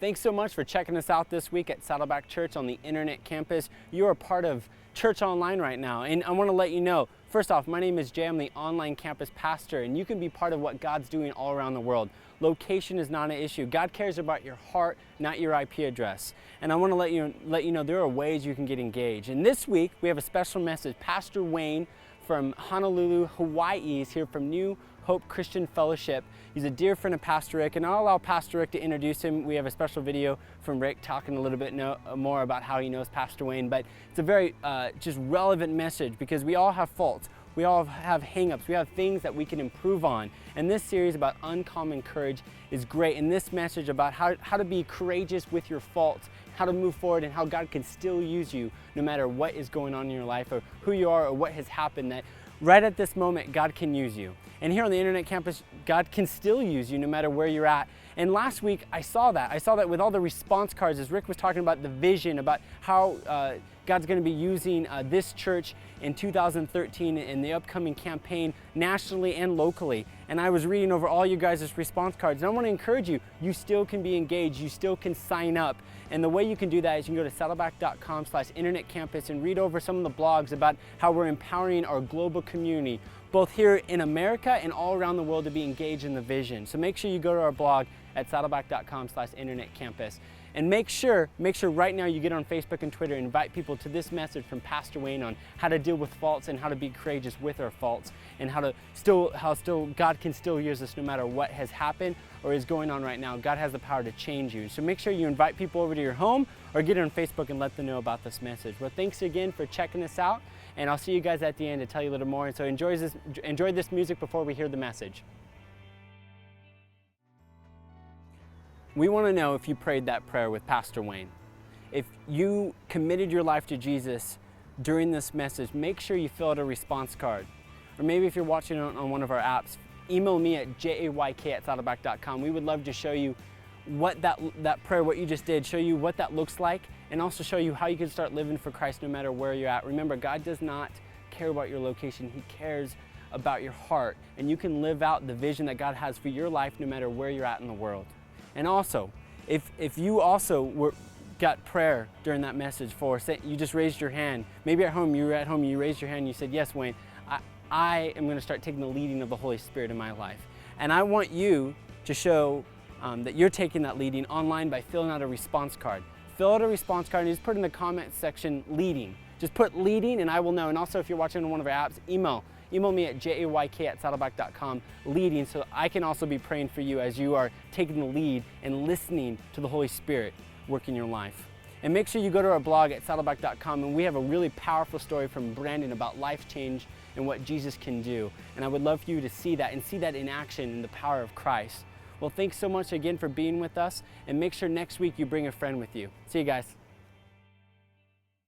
Thanks so much for checking us out this week at Saddleback Church on the internet campus. You are part of Church Online right now, and I want to let you know, first off, my name is Jay. I'm the online campus pastor, and you can be part of what God's doing all around the world. Location is not an issue. God cares about your heart, not your IP address. And I want to let you know there are ways you can get engaged. And this week, we have a special message. Pastor Wayne from Honolulu, Hawaii is here from New Hope Christian Fellowship. He's a dear friend of Pastor Rick, and I'll allow Pastor Rick to introduce him. We have a special video from Rick talking a little bit more about how he knows Pastor Wayne, but it's a very just relevant message because we all have faults. We all have hang-ups. We have things that we can improve on. And this series about uncommon courage is great. And this message about how to be courageous with your faults, how to move forward, and how God can still use you no matter what is going on in your life or who you are or what has happened, that right at this moment, God can use you. And here on the internet campus, God can still use you no matter where you're at. And last week, I saw that with all the response cards as Rick was talking about the vision, about how God's going to be using this church in 2013 in the upcoming campaign nationally and locally. And I was reading over all you guys' response cards. And I want to encourage you, you still can be engaged. You still can sign up. And the way you can do that is you can go to saddleback.com/internet campus and read over some of the blogs about how we're empowering our global community, both here in America and all around the world, to be engaged in the vision. So make sure you go to our blog at saddleback.com/internet campus. And make sure right now you get on Facebook and Twitter and invite people to this message from Pastor Wayne on how to deal with faults and how to be courageous with our faults, and how God can still use us no matter what has happened or is going on right now. God has the power to change you. So make sure you invite people over to your home or get on Facebook and let them know about this message. Well, thanks again for checking us out, and I'll see you guys at the end to tell you a little more. And so enjoy this music before we hear the message. We want to know if you prayed that prayer with Pastor Wayne. If you committed your life to Jesus during this message, make sure you fill out a response card. Or maybe if you're watching on one of our apps, email me at jayk@saddleback.com. We would love to show you what that prayer, what you just did, show you what that looks like, and also show you how you can start living for Christ no matter where you're at. Remember, God does not care about your location. He cares about your heart, and you can live out the vision that God has for your life no matter where you're at in the world. And also, if you also got prayer during that message you just raised your hand, maybe you were at home, you raised your hand and you said, yes, Wayne, I am going to start taking the leading of the Holy Spirit in my life. And I want you to show that you're taking that leading online by filling out a response card. Fill out a response card and just put in the comment section, leading. Just put leading and I will know. And also if you're watching on one of our apps, email me at jayk@saddleback.com, leading, so I can also be praying for you as you are taking the lead and listening to the Holy Spirit work in your life. And make sure you go to our blog at saddleback.com, and we have a really powerful story from Brandon about life change and what Jesus can do. And I would love for you to see that and see that in action in the power of Christ. Well, thanks so much again for being with us, and make sure next week you bring a friend with you. See you guys.